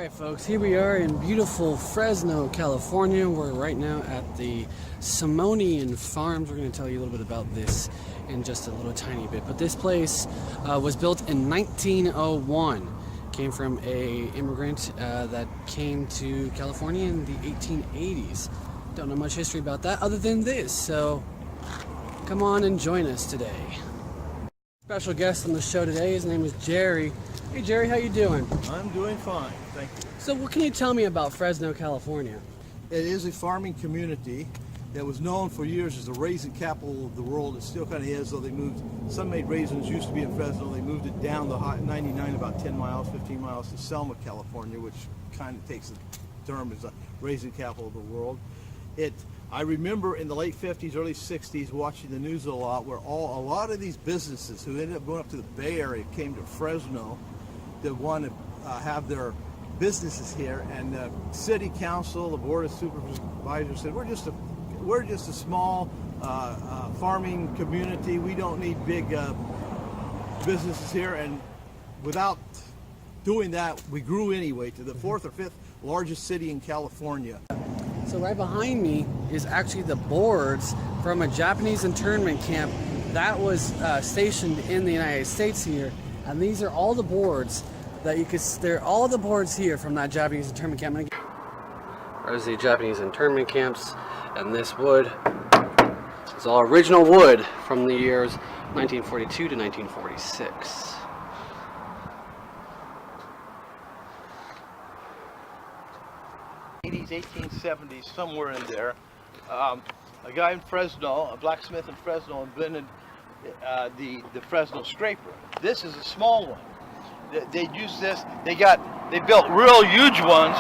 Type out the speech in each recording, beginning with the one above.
Alright folks, here we are in beautiful Fresno, California. We're right now at the Simonian Farms. We're going to tell you a little bit about this in just a little tiny bit. But this place was built in 1901. Came from a immigrant that came to California in the 1880s. Don't know much history about that other than this, so come on and join us today. Special guest on the show today, his name is Jerry. Hey Jerry, how you doing? I'm doing fine, thank you. So what can you tell me about Fresno, California? It is a farming community that was known for years as the raisin capital of the world. It still kind of is, though they moved, some made raisins used to be in Fresno, they moved it down the 99 about 10 miles, 15 miles to Selma, California, which kind of takes the term as a raisin capital of the world. I remember in the late 50s, early 60s, watching the news a lot, where a lot of these businesses who ended up going up to the Bay Area came to Fresno that want to have their businesses here, and the city council, the board of supervisors said, we're just a small farming community. We don't need big businesses here. And without doing that, we grew anyway to the fourth or fifth largest city in California. So right behind me is actually the boards from a Japanese internment camp that was stationed in the United States here, and these are all the boards that you could. They're all the boards here from that Japanese internment camp. There's the Japanese internment camps, and this wood is all original wood from the years 1942 to 1946. 1870s, somewhere in there. A guy in Fresno, a blacksmith in Fresno, invented the Fresno scraper. This is a small one. They used this. They built real huge ones.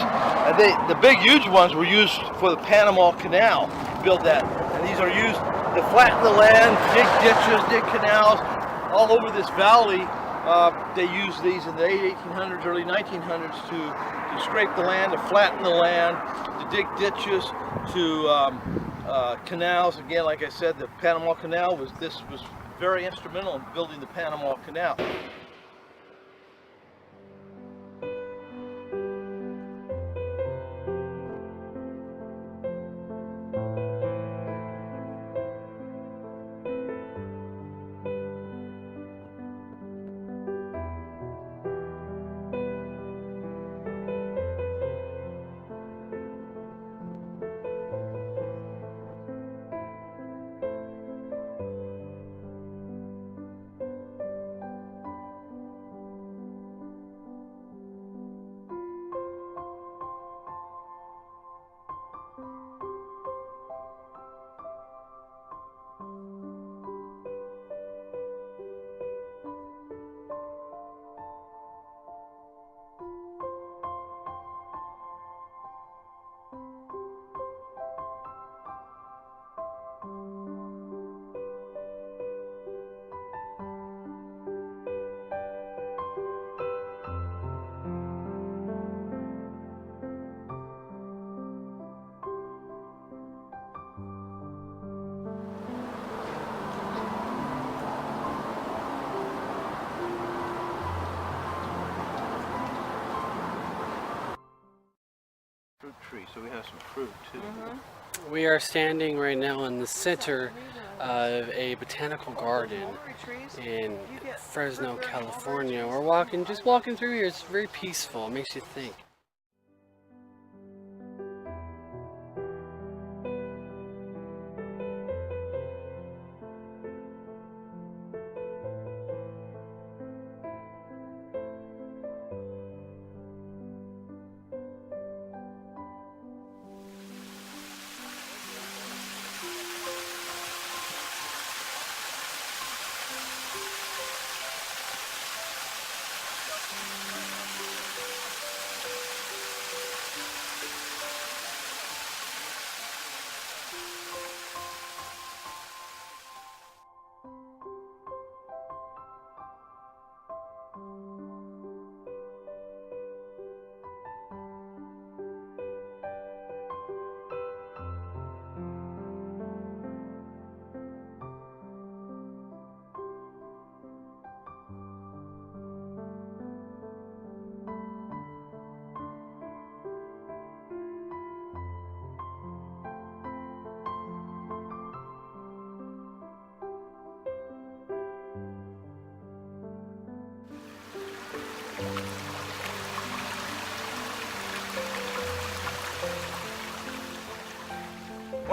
The big huge ones were used for the Panama Canal. Built that, and these are used to flatten the land, dig ditches, dig canals all over this valley. They used these in the late 1800s, early 1900s to scrape the land, to flatten the land, to dig ditches, to canals. Again, like I said, the Panama Canal was very instrumental in building the Panama Canal. Tree, so we have some fruit too. We are standing right now in the center of a botanical garden in Fresno, California. We're just walking through here. It's very peaceful. It makes you think.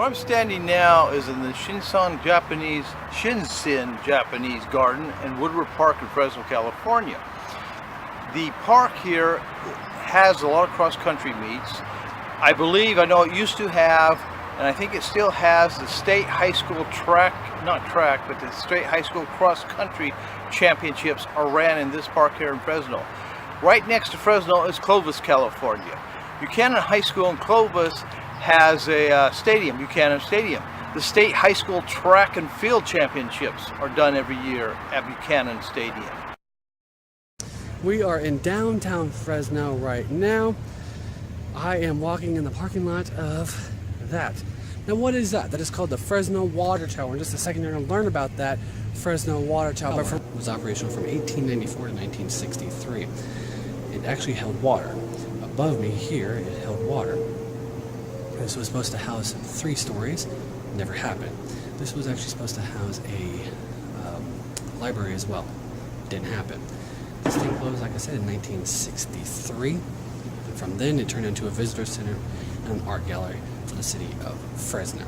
Where I'm standing now is in the Shinsen Japanese Garden in Woodward Park in Fresno, California. The park here has a lot of cross-country meets. I know it used to have, and I think it still has, the state high school but the state high school cross-country championships are ran in this park here in Fresno. Right next to Fresno is Clovis, California. Buchanan High School in Clovis has a stadium, Buchanan Stadium. The state high school track and field championships are done every year at Buchanan Stadium. We are in downtown Fresno right now. I am walking in the parking lot of that. Now what is that? That is called the Fresno Water Tower. In just a second you're going to learn about that Fresno Water Tower. It was operational from 1894 to 1963. It actually held water. Above me here, it held water. This was supposed to house 3 stories. Never happened. This was actually supposed to house a library as well. Didn't happen. This thing closed, like I said, in 1963. And from then, it turned into a visitor center and an art gallery for the city of Fresno.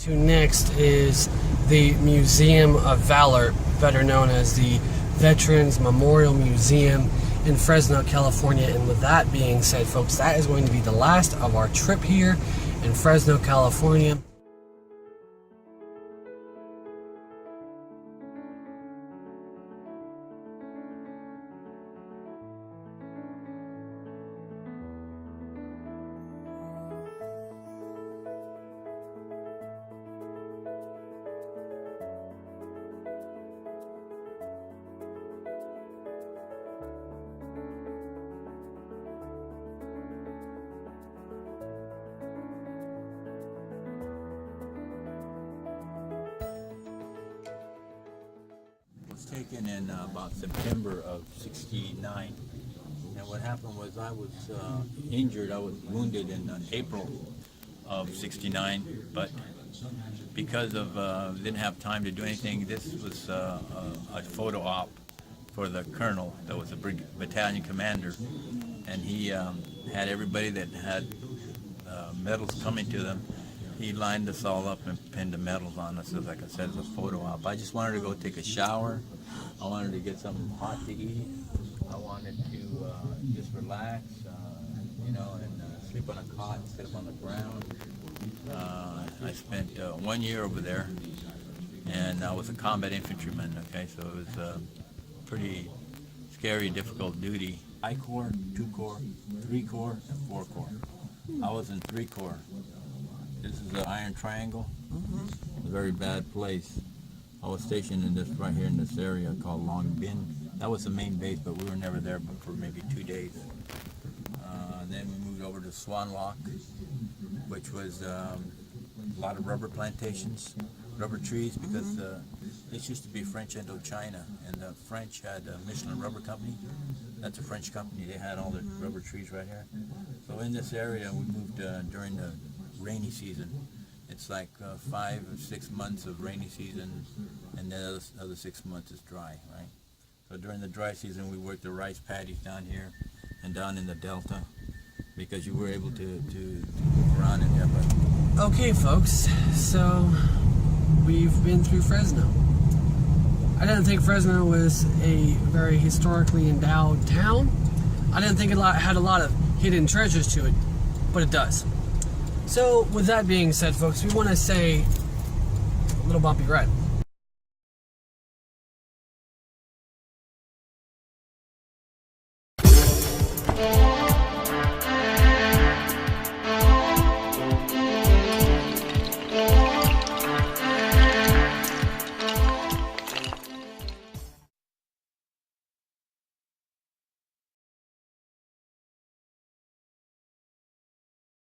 Next is the Museum of Valor, better known as the Veterans Memorial Museum in Fresno, California. And with that being said, folks, that is going to be the last of our trip here in Fresno, California. Taken in about September of '69, and what happened was I was injured. I was wounded in April of '69, but because of didn't have time to do anything, this was a photo op for the colonel that was a battalion commander, and he had everybody that had medals coming to them. He lined us all up and pinned the medals on us, like I said, as a photo op. I just wanted to go take a shower. I wanted to get something hot to eat. I wanted to just relax, and sleep on a cot instead of on the ground. I spent 1 year over there, and I was a combat infantryman, okay, so it was a pretty scary, difficult duty. I Corps, 2 Corps, 3 Corps, and 4 Corps. I was in 3 Corps. This is the Iron Triangle. A very bad place. I was stationed in this right here in this area called Long Bin. That was the main base, but we were never there but for maybe 2 days. Then we moved over to Swan Lock, which was a lot of rubber plantations, rubber trees, because this used to be French Indochina, and the French had a Michelin Rubber Company. That's a French company. They had all the rubber trees right here. So in this area, we moved during the rainy season. it's like 5 or 6 months of rainy season, and then the other 6 months is dry, right? So during the dry season, we work the rice paddies down here and down in the delta, because you were able to move around in there. But Okay, folks, so we've been through Fresno. I didn't think Fresno was a very historically endowed town. I didn't think it had a lot of hidden treasures to it, but it does. So, with that being said, folks, we want to say a little bumpy ride.